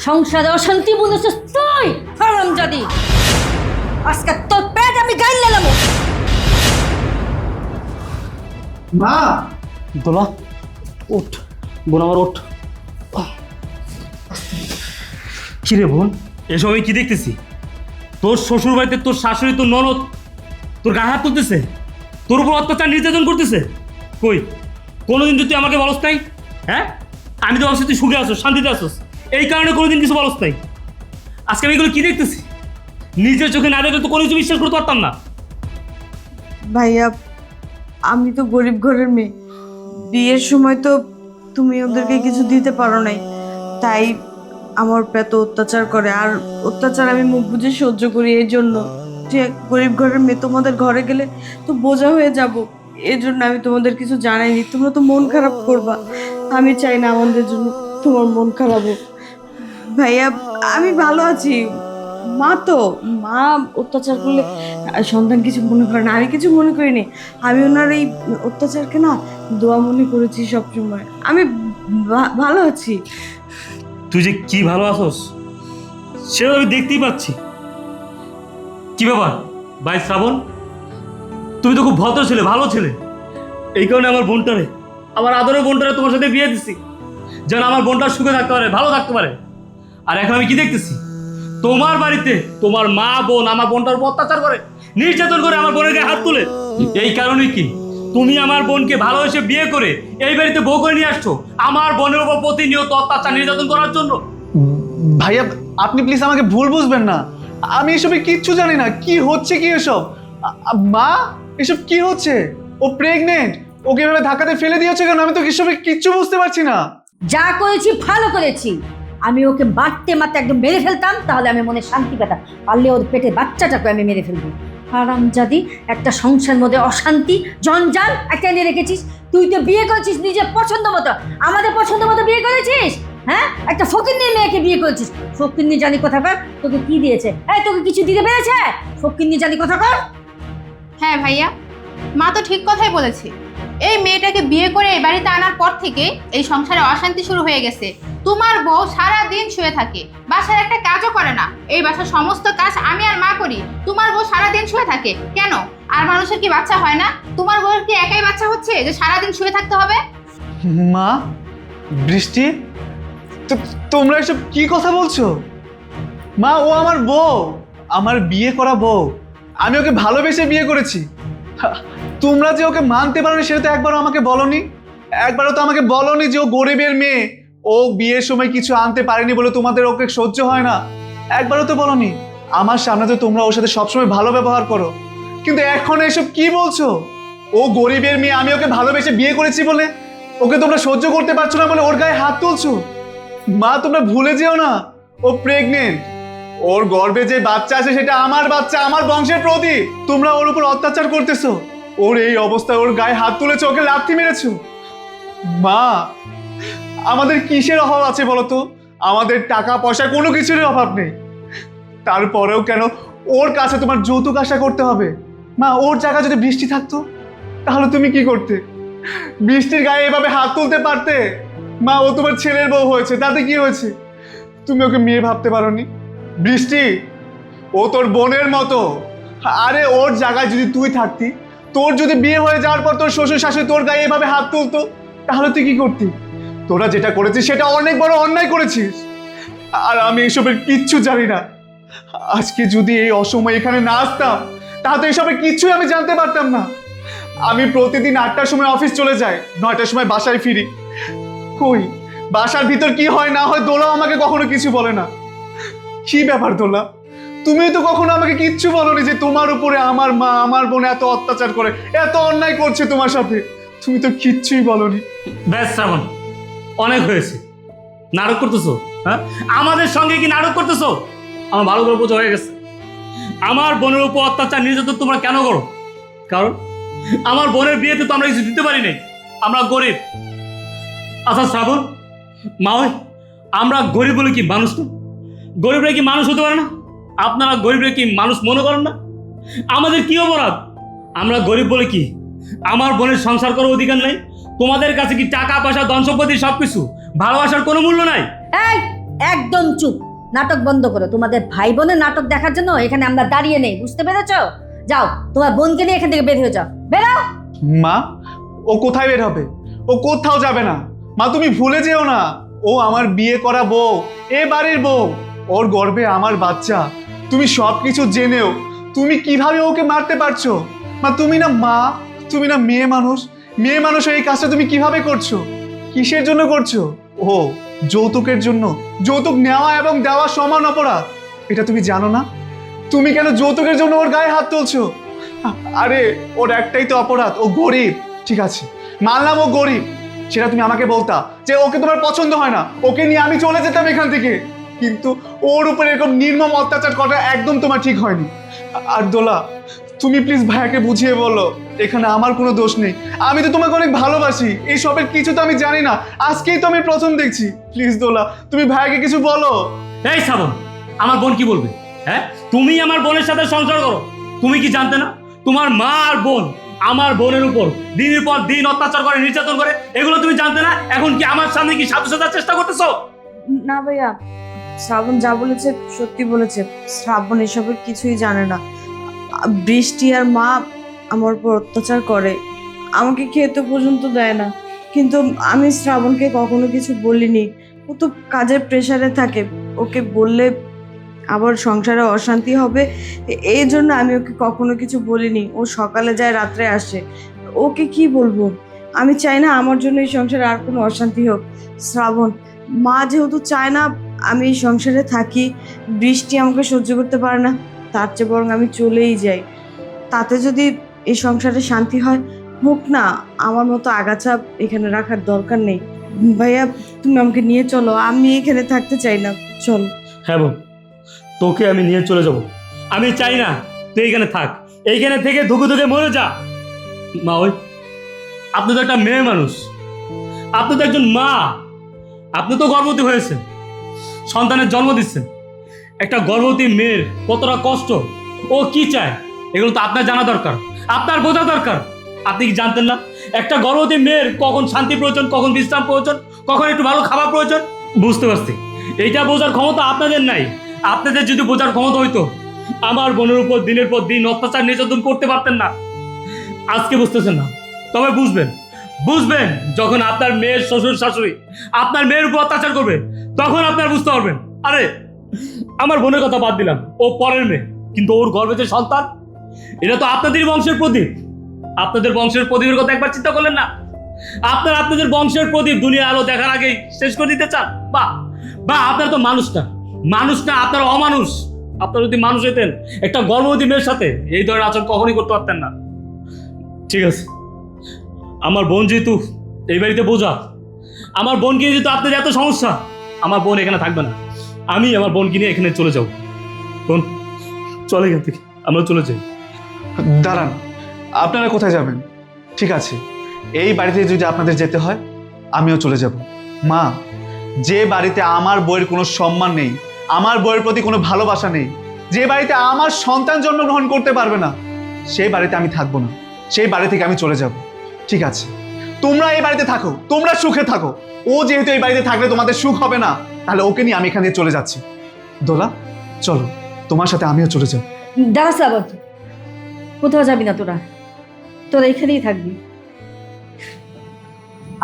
সংসারে অশান্তি বুঝেছিস তুই হারামজাদি। আজকে তোর পেট আমি গাইল নিলাম। মা দোলা ওঠ, বোন আমার ওঠ। কি রে বোন, এসব আমি কি দেখতেছি? তোর শ্বশুর বাড়িতে তোর শাশুড়ি, তোর ননদ তোর গায়ে হাত তুলতেছে, তোর উপর অত্যাচার নির্যাতন করতেছে। কই কোনোদিন তুই আমাকে বলস নাই? হ্যাঁ, আমি তো ভাবছি তুই সুখে আসোস, শান্তিতে আসোস, এই কারণে কোনোদিন কিছু বলস নাই। আজকে আমি এগুলো কি দেখতেছি? নিজের চোখে না দেখলে তো কোনো কিছু বিশ্বাস করতে পারতাম না। ভাইয়া, আমি তো গরিব ঘরের মেয়ে। বিয়ের সময় তো তুমি ওদেরকে কিছু দিতে পারো নাই, তাই আমার পেট অত্যাচার করে। আর অত্যাচার আমি মুখ বুজে সহ্য করি, এই জন্য যে গরিব ঘরের মেয়ে তোমাদের ঘরে গেলে তো বোঝা হয়ে যাব, এই জন্য আমি তোমাদের কিছু জানাইনি। তোমরা তো মন খারাপ করবা, আমি চাই না আমাদের জন্য তোমার মন খারাপ হোক। ভাইয়া, আমি ভালো আছি। মা অত্যাচার করলে সন্তান কিছু মনে করে না, আমি কিছু মনে করিনি। আমি ওনার এই অত্যাচারকে না দোয়া মনে করেছি সবসময়। আমি ভালো আছি। তুই যে কি ভালো আছোস সেটা আমি দেখতেই পাচ্ছি। কি ব্যাপার ভাই শ্রাবণ, তুমি তো খুব ভদ্র ছেলে, ভালো ছেলে। এই কারণে আমার বোনটারে, আমার আদরের বোনটারে তোমার সাথে বিয়ে দিচ্ছি, যেন আমার বোনটা সুখে থাকতে পারে, ভালো থাকতে পারে। আর এখন আমি কি দেখতেছি? তোমার বাড়িতে তোমার মা বোন আমার বোনটার উপর অত্যাচার করে, নির্যাতন করে, আমার বোনের গায়ে হাত তুলে। এই কারণে কি তুমি আমার বোনকে ভালোবেসে বিয়ে করে এই বাড়িতে বউ করে নিয়ে আসছো আমার বোনের উপর প্রতিনিয়ত অত্যাচার নির্যাতন করার জন্য? ভাইয়া, আপনি প্লিজ আমাকে ভুল বুঝবেন না। আমি এসবে কিচ্ছু জানি না। কি হচ্ছে কি এসব? মা, এসব কি হচ্ছে? ও প্রেগনেন্ট, ওকে এভাবে ধাক্কাতে ফেলে দিয়েছে কেন? আমি তো এসবে কিচ্ছু বুঝতে পারছি না। যা করেছি ভালো করেছি। আমি ওকে মারতে মারতে একদম মেরে ফেলতাম, তাহলে আমি মনে শান্তি পেতাম। পারলে ওর পেটে বাচ্চাটাকে আমি মেরে ফেলবো। হারামজাদি, একটা সংসারের মধ্যে অশান্তি জঞ্জাল একটা এনে রেখেছিস। তুই তো বিয়ে করেছিস নিজের পছন্দ মতো, আমাদের পছন্দ মতো বিয়ে করেছিস। হ্যাঁ, একটা ফকিন্নির মেয়েকে বিয়ে করেছিস। ফকিন্নি জানি কোথাকার, তোকে কি দিয়েছে? এই, তোকে কিছু দিতে পেরেছে? ফকিন্নি জানি কোথাকার। হ্যাঁ ভাইয়া, মা তো ঠিক কথাই বলেছে। এই মেয়েটাকে বিয়ে করে এই বাড়িতে আনার পর থেকে এই সংসারে অশান্তি শুরু হয়ে গেছে। তোমার বউ সারা দিন শুয়ে থাকে, বাসার একটা কাজও করে না। এই বাসার সমস্ত কাজ আমি আর মা করি, তোমার বউ সারা দিন শুয়ে থাকে কেন? আর মানুষের কি বাচ্চা হয় না? তোমার বউয়ের কি একাই বাচ্চা হচ্ছে যে সারা দিন শুয়ে থাকতে হবে? মা, বৃষ্টি, তোমরা এসব কি কথা বলছো? মা, ও আমার বউ, আমার বিয়ে করা বউ। আমি ওকে ভালোবেসে বিয়ে করেছি। তোমরা যে ওকে মানতে পারোনি সেটা তো একবারও আমাকে বলনি। একবারও তো আমাকে বলনি যে ও গরিবের মেয়ে, ও বিয়ের সময় কিছু আনতে পারেনি বলে তোমাদের ওকে সহ্য হয় না। একবারও তো বলনি। আমার সামনে তো তোমরা ওর সাথে সবসময় ভালো ব্যবহার করো, কিন্তু এখন এসব কি বলছো? ও গরিবের মেয়ে, আমি ওকে ভালোবেসে বিয়ে করেছি বলে ওকে তোমরা সহ্য করতে পারছো না বলে ওর গায়ে হাত তুলছো। মা, তোমরা ভুলে যেও না ও প্রেগনেন্ট। ওর গর্ভে যে বাচ্চা আছে সেটা আমার বাচ্চা, আমার বংশের প্রদীপ। তোমরা ওর উপর অত্যাচার করতেছো। ওর এই অবস্থায় ওর গায়ে হাত তুলেছো, ওকে লাথি মেরেছো। মা, আমাদের কিসের অভাব আছে বলতো? আমাদের টাকা পয়সা কোনো কিছুরই অভাব নেই। তারপরেও কেন ওর কাছে তোমার যৌতুক আশা করতে হবে? মা, ওর জায়গা যদি বৃষ্টি থাকতো তাহলে তুমি কি করতে? বৃষ্টির গায়ে এভাবে হাত তুলতে পারতে? মা, ও তোমার ছেলের বউ হয়েছে, তাতে কি হয়েছে? তুমি ওকে মেয়ে ভাবতে পারোনি? বৃষ্টি, ও তোর বোনের মতো। আরে ওর জায়গায় যদি তুই থাকতি, তোর যদি বিয়ে হয়ে যাওয়ার পর তোর শ্বশুর শাশুড়ি তোর গায়ে এভাবে হাত তুলতো, তাহলে তুই কি করতি? তোরা যেটা করেছিস সেটা অনেক বড় অন্যায় করেছিস। আর আমি এসবের কিচ্ছু জানি না। আজকে যদি এই অসময়ে এখানে না আসতাম তাহলে এসবের কিচ্ছুই আমি জানতে পারতাম না। আমি প্রতিদিন 8টার সময় অফিস চলে যাই, 9টার সময় বাসায় ফিরি। কই বাসার ভিতর কি হয় না হয় দোলাও আমাকে কখনো কিছু বলে না। কি ব্যাপার দোলা, তুমি তো কখনো আমাকে কিচ্ছু বলোনি যে তোমার উপরে আমার মা আমার বোন এত অত্যাচার করে, এত অন্যায় করছে তোমার সাথে। তুমি তো কিচ্ছুই বলোনি। ব্যাস শ্রাবণ, অনেক হয়েছে। নাটক করতেছো? হ্যাঁ, আমাদের সঙ্গে কি নাটক করতেছো? আমার ভালো করে বোঝা হয়ে গেছে। আমার বোনের উপর অত্যাচার নির্যাতন তোমরা কেন করো? কারণ আমার বোনের বিয়েতে তো আমরা কিছু দিতে পারি নাই, আমরা গরিব। আচ্ছা শ্রাবণ, মা, আমরা গরিব বলে কি মানুষ না? গরিবরা কি মানুষ হতে পারে না? আপনারা গরিবরা কি মানুষ মনে করেন না? আমাদের কি অপরাধ? আমরা গরিব বলে কি আমার বোনের সংসার করার অধিকার নেই? তোমাদের কাছে কি টাকা পয়সা ধন সম্পত্তি সবকিছু ভালোবাসার কোনো মূল্য নাই? এই, একদম চুপ। নাটক বন্ধ করো। তোমাদের ভাই বোনের নাটক দেখার জন্য এখানে আমরা দাঁড়িয়ে নেই, বুঝতে পেরেছো? যাও তোমার বোনকে নিয়ে এখান থেকে বের হয়ে যাও, বেরাও। মা, ও কোথায় বের হবে? ও কোথাও যাবে না। মা, তুমি ভুলে যেও না, ও আমার বিয়ে করা বউ, এ বাড়ির বউ, ওর গর্ভে আমার বাচ্চা। তুমি সবকিছু জেনেও তুমি কিভাবে ওকে মারতে পারছো? মা, তুমি না মেয়ে মানুষ। মেয়ে মানুষ এই কাজটা তুমি কিভাবে করছো? কিসের জন্য করছো? ও যৌতুকের জন্য। যৌতুক নেওয়া এবং দেওয়া সমান অপরাধ, এটা তুমি জানো না? তুমি কেন যৌতুকের জন্য ওর গায়ে হাত তুলছো? আরে ওর একটাই তো অপরাধ, ও গরিব। ঠিক আছে, মানলাম ও গরিব, সেটা তুমি আমাকে বলতা যে ওকে তোমার পছন্দ হয় না, ওকে নিয়ে আমি চলে যেতাম এখান থেকে। কিন্তু ওর উপরে এরকম নির্মম অত্যাচার করা একদম তোমার ঠিক হয়নি। আর দোলা, তুমি প্লিজ ভাইয়াকে বুঝিয়ে বলো এখানে আমার কোনো দোষ নেই। আমি তো তোমাকে অনেক ভালোবাসি, এই সবের কিছু তো আমি জানি না, আজকেই তো আমি প্রথম দেখছি। প্লিজ দোলা, তুমি ভাইয়াকে কিছু বলো। এই শ্রাবণ, আমার বোন কি বলবে? হ্যাঁ, তুমি আমার বোনের সাথে সংসার করো, তুমি কি জানতে না তোমার মা আর বোন আমার বোনের উপর দিনের পর দিন অত্যাচার করে, নির্যাতন করে? এগুলো তুমি জানতে না? এখন কি আমার সামনে কি সাথে সাথে চেষ্টা করতেছো? না ভাইয়া, শ্রাবণ যা বলেছে সত্যি বলেছে। শ্রাবণ এসবের কিছুই জানে না। বৃষ্টি আর মা আমার উপর অত্যাচার করে, আমাকে খেতে পর্যন্ত দেয় না। কিন্তু আমি শ্রাবণকে কখনো কিছু বলিনি। ও তো কাজের প্রেশারে থাকে, ওকে বললে আবার সংসারে অশান্তি হবে, এই জন্য আমি ওকে কখনো কিছু বলিনি। ও সকালে যায়, রাত্রে আসে, ওকে কি বলবো? আমি চাই না আমার জন্য এই সংসারে আর কোনো অশান্তি হোক। শ্রাবণ, মা যেহেতু চায় না আমি এই সংসারে থাকি, বৃষ্টি আমাকে সহ্য করতে পারে না, তার চেয়ে বরং আমি চলেই যাই। তাতে যদি এই সংসারে শান্তি হয়, হোক না। আমার মতো আগাছা এখানে রাখার দরকার নেই। ভাইয়া, তুমি আমাকে নিয়ে চলো, আমি এখানে থাকতে চাই না, চল। হ্যাঁ বোন, তোকে আমি নিয়ে চলে যাব। আমি চাই না তুই এইখানে থাক, এইখানে থেকে ধুকে ধুকে মরে যা। মা, ওই আপনি তো একটা মেয়ে মানুষ, আপনি তো একজন মা, আপনি তো গর্ভবতী হয়েছেন, সন্তানের জন্ম দিচ্ছেন। একটা গর্ভবতী মেয়ের কতটা কষ্ট, ও কি চায়, এগুলো তো আপনার জানা দরকার, আপনার বোঝা দরকার। আপনি কি জানতেন না একটা গর্ভবতী মেয়ের কখন শান্তি প্রয়োজন, কখন বিশ্রাম প্রয়োজন, কখন একটু ভালো খাবার প্রয়োজন? বুঝতে পারছি, এইটা বোঝার ক্ষমতা আপনাদের নাই। আপনাদের যদি বোঝার ক্ষমতা হইতো, আমার বোনের উপর দিনের পর দিন অত্যাচার নির্যাতন করতে পারতেন না। আজকে বুঝতেছেন না, তবে বুঝবেন যখন আপনার মেয়ের শ্বশুর শাশুড়ি আপনার মেয়ের উপর অত্যাচার করবে, তখন আপনার বুঝতে পারবেন। আরে আমার বোনের কথা বাদ দিলাম, ও পরের মেয়ে, কিন্তু ওর গর্ভে যে সন্তান, এটা তো আপনাদেরই বংশের প্রদীপ। আপনাদের বংশের প্রদীপের কথা একবার চিন্তা করলেন না? আপনাদের বংশের প্রদীপ দুনিয়ার আলো দেখার আগেই শেষ করে দিতে চান? বা আপনারা তো মানুষ না, আপনারা অমানুষ। আপনারা যদি মানুষ হইতেন, একটা গর্ভবতী মেয়ের সাথে এই ধরনের আচরণ কখনই করতে পারতেন না। ঠিক আছে, আমার বোন যেহেতু এই বাড়িতে বোঝা, আমার বোনকে যেহেতু আপনাদের এত সমস্যা, আমার বোন এখানে থাকবে না। আমি আমার বোনকে নিয়ে এখানে চলে যাব। বোন, চলে এখান থেকে, আমরা চলে যাই। দাঁড়ান, আপনারা কোথায় যাবেন? ঠিক আছে, এই বাড়িতে যদি আপনাদের যেতে হয়, আমিও চলে যাব। মা, যে বাড়িতে আমার বইয়ের কোনো সম্মান নেই, আমার বইয়ের প্রতি কোনো ভালোবাসা নেই, যে বাড়িতে আমার সন্তান জন্মগ্রহণ করতে পারবে না, সেই বাড়িতে আমি থাকবো না, সেই বাড়ি থেকে আমি চলে যাব। ঠিক আছে, তোমরা এই বাড়িতে থাকো, তোমরা সুখে থাকো। ও যেহেতু এই বাড়িতে থাকলে তোমাদের সুখ হবে না, তাহলে ওকে নিয়ে আমি এখান থেকে চলে যাচ্ছি। দোলা, চলো, তোমার সাথে আমিও চলে যাব। দাঁড়া শ্রাবণ, কোথাও যাবি না, তোরা এখানেই থাকবি।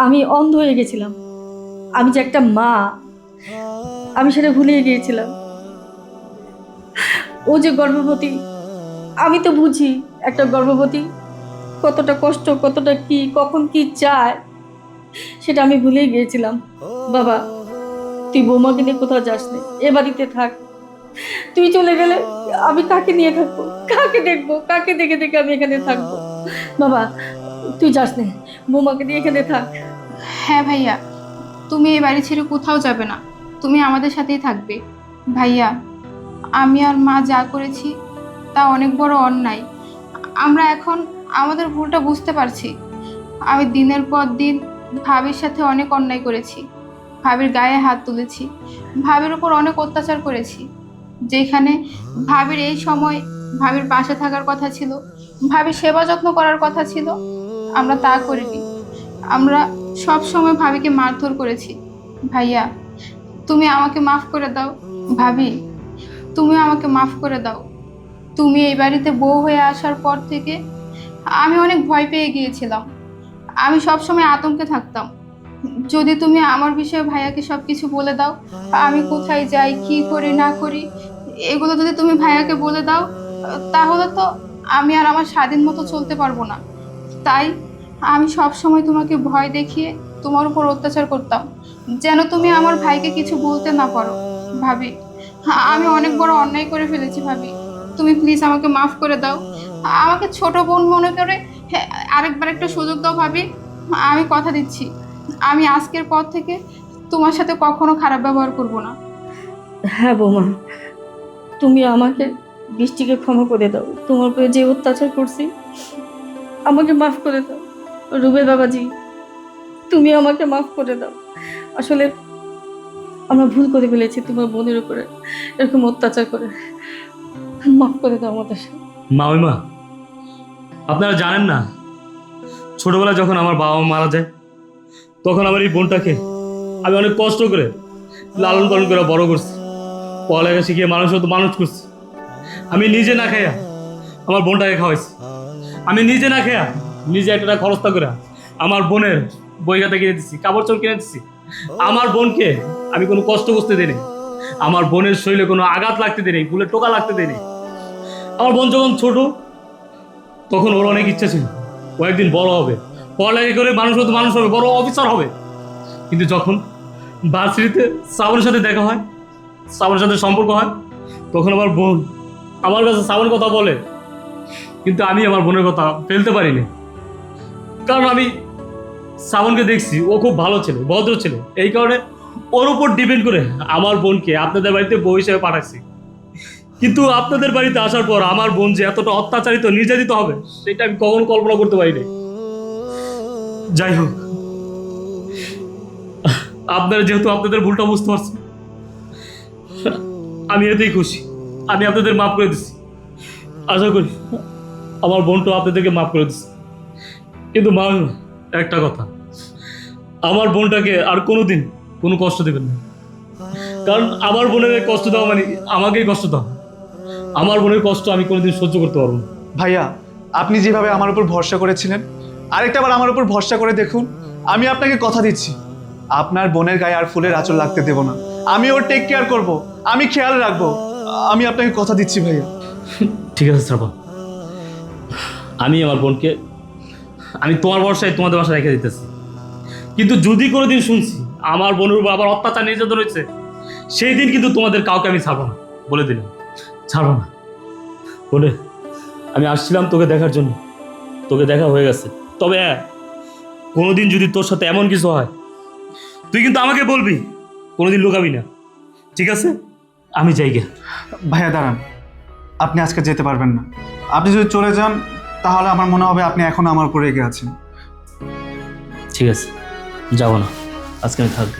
আমি অন্ধ হয়ে গেছিলাম, আমি যে একটা মা, আমি সেটা ভুলে গিয়েছিলাম। ও যে গর্ভবতী, আমি তো বুঝি একটা গর্ভবতী কতটা কষ্ট, কতটা কি, কখন কি চায়, সেটা আমি ভুলেই গিয়েছিলাম। বাবা, তুই বৌমাকে নিয়ে কোথাও যাস না, এ বাড়িতে থাক। তুই চলে গেলে আমি কাকে নিয়ে থাকবো, কাকে দেখবো, কাকে দেখে দেখে আমি এখানে থাকবো? বাবা, তুই যাস না, বৌমাকে নিয়ে এখানে থাক। হ্যাঁ ভাইয়া, তুমি এই বাড়ি ছেড়ে কোথাও যাবে না, তুমি আমাদের সাথেই থাকবে। ভাইয়া, আমি আর মা যা করেছি তা অনেক বড় অন্যায়। আমরা এখন আমাদের ভুলটা বুঝতে পারছি। আমি দিনের পর দিন ভাবির সাথে অনেক অন্যায় করেছি, ভাবির গায়ে হাত তুলেছি, ভাবির উপর অনেক অত্যাচার করেছি। যেখানে ভাবির এই সময় ভাবির পাশে থাকার কথা ছিল, ভাবির সেবা যত্ন করার কথা ছিল, আমরা তা করিনি। আমরা সব সময় ভাবিকে মারধর করেছি। ভাইয়া, তুমি আমাকে মাফ করে দাও ভাবি, তুমি আমাকে মাফ করে দাও। তুমি এই বাড়িতে বউ হয়ে আসার পর থেকে আমি অনেক ভয় পেয়ে গিয়েছিলাম। আমি সবসময় আতঙ্কে থাকতাম, যদি তুমি আমার বিষয়ে ভাইয়াকে সব কিছু বলে দাও, আমি কোথায় যাই, কি করি না করি, এগুলো যদি তুমি ভাইয়াকে বলে দাও, তাহলে তো আমি আর আমার স্বাধীন মতো চলতে পারবো না। তাই আমি সব সময় তোমাকে ভয় দেখিয়ে তোমার উপর অত্যাচার করতাম, যেন তুমি আমার ভাইকে কিছু বলতে না পারো। ভাবি, আমি অনেক বড় অন্যায় করে ফেলেছি ভাবি, তুমি প্লিজ আমাকে মাফ করে দাও। আমাকে ছোট বোন মনে করে আরেকবার একটা সুযোগ দাও ভাবি। আমি কথা দিচ্ছি, আমি আজকের পর থেকে তোমার সাথে কখনো খারাপ ব্যবহার করব না। হ্যাঁ বৌমা, তুমি আমাকে বৃষ্টিকে ক্ষমা করে দাও। তোমার উপরে যে অত্যাচার করছি আমাকে মাফ করে দাও। রুবেল বাবাজি, তুমি আমাকে মাফ করে দাও। আসলে আমরা ভুল করে ফেলেছি তোমার বোনের উপরে এরকম অত্যাচার করে। মাফ করে দাও আমাদের। মা, ওই মা, আপনারা জানেন না, ছোটবেলায় যখন আমার বাবা মা মারা যায়, তখন আমার এই বোনটাকে আমি অনেক কষ্ট করে লালন পালন করে বড় করছি, পড়ালেখা শিখিয়ে মানুষ করছি। আমি নিজে না খাইয়া আমার বোনটাকে খাওয়াইছি। আমি নিজে না খাইয়া নিজে একটা খরচটা করে আমার বোনের বই খাতা কিনে দিচ্ছি, কাপড় চোপড় কিনে দিচ্ছি। আমার বোনকে আমি কোনো কষ্ট বুঝতে দিইনি, আমার বোনের শরীরে কোনো আঘাত লাগতে দিইনি, ফুলের টোকা লাগতে দিইনি। আমার বোন যখন ছোট তখন ওর অনেক ইচ্ছা ছিল ও একদিন বড় হবে, পড়ালেখা করে মানুষ হবে, বড় অফিসার হবে। কিন্তু যখন ভার্সিটিতে শ্রাবণের সাথে দেখা হয়, শ্রাবণের সাথে সম্পর্ক হয়, তখন আমার বোন আমার কাছে শ্রাবণ কথা বলে, কিন্তু আমি আমার বোনের কথা ফেলতে পারিনি। কারণ আমি শ্রাবণকে দেখছি ও খুব ভালো ছেলে, ভদ্র ছেলে, এই কারণে ওর উপর ডিপেন্ড করে আমার বোনকে আপনাদের বাড়িতে বউ হিসেবে পাঠাচ্ছি। কিন্তু আপনাদের বাড়িতে আসার পর আমার বোন যে এতটা অত্যাচারিত নির্যাতিত হবে সেটা আমি কখনো কল্পনা করতে পারিনি। যাই হোক, আপনারা যেহেতু আপনাদের ভুলটা বুঝতে পারছেন, আমি এতেই খুশি। আমি আপনাদের মাফ করে দিচ্ছি, আশা করি আমার বোনটাও আপনাদেরকে মাফ করে দিচ্ছি। কিন্তু মা, একটা কথা, আমার বোনটাকে আর কোনোদিন কোনো কষ্ট দেবেন না, কারণ আমার বোনের কষ্ট দেওয়া মানে আমাকেই কষ্ট দেওয়া। আমার বোনের কষ্ট আমি কোনোদিন সহ্য করতে পারবো না। ভাইয়া, আপনি যেভাবে আমার উপর ভরসা করেছিলেন, আরেকটাবার আমার উপর ভরসা করে দেখুন। আমি আপনাকে কথা দিচ্ছি, আপনার বোনের গায়ে আর ফুলের আঁচল লাগতে দেব না। আমি ওর টেক কেয়ার করব, আমি খেয়াল রাখবো। আমি আপনাকে কথা দিচ্ছি ভাইয়া। ঠিক আছে শ্রাবণ, আমি আমার বোনকে আমি তোমার ভরসায় তোমাদের বাসায় রেখে দিতেছি। কিন্তু যদি কোনোদিন শুনছি আমার বোনের উপর আবার অত্যাচার নির্যাতন হয়েছে, সেই দিন কিন্তু তোমাদের কাউকে আমি ছাড়বো না, বলে দিলাম, ছাড়বো না। বলে আমি আসছিলাম তোকে দেখার জন্য, তোকে দেখা হয়ে গেছে। তবে কোনোদিন যদি তোর সাথে এমন কিছু হয়, তুই কিন্তু আমাকে বলবি, কোনোদিন লুকাবি না, ঠিক আছে? আমি যাই গে। ভাইয়া দাঁড়ান, আপনি আজকে যেতে পারবেন না। আপনি যদি চলে যান তাহলে আমার মনে হবে আপনি এখন আমার উপরে রেগে আছেন। ঠিক আছে, যাবো না, আজকে আমি থাকবো।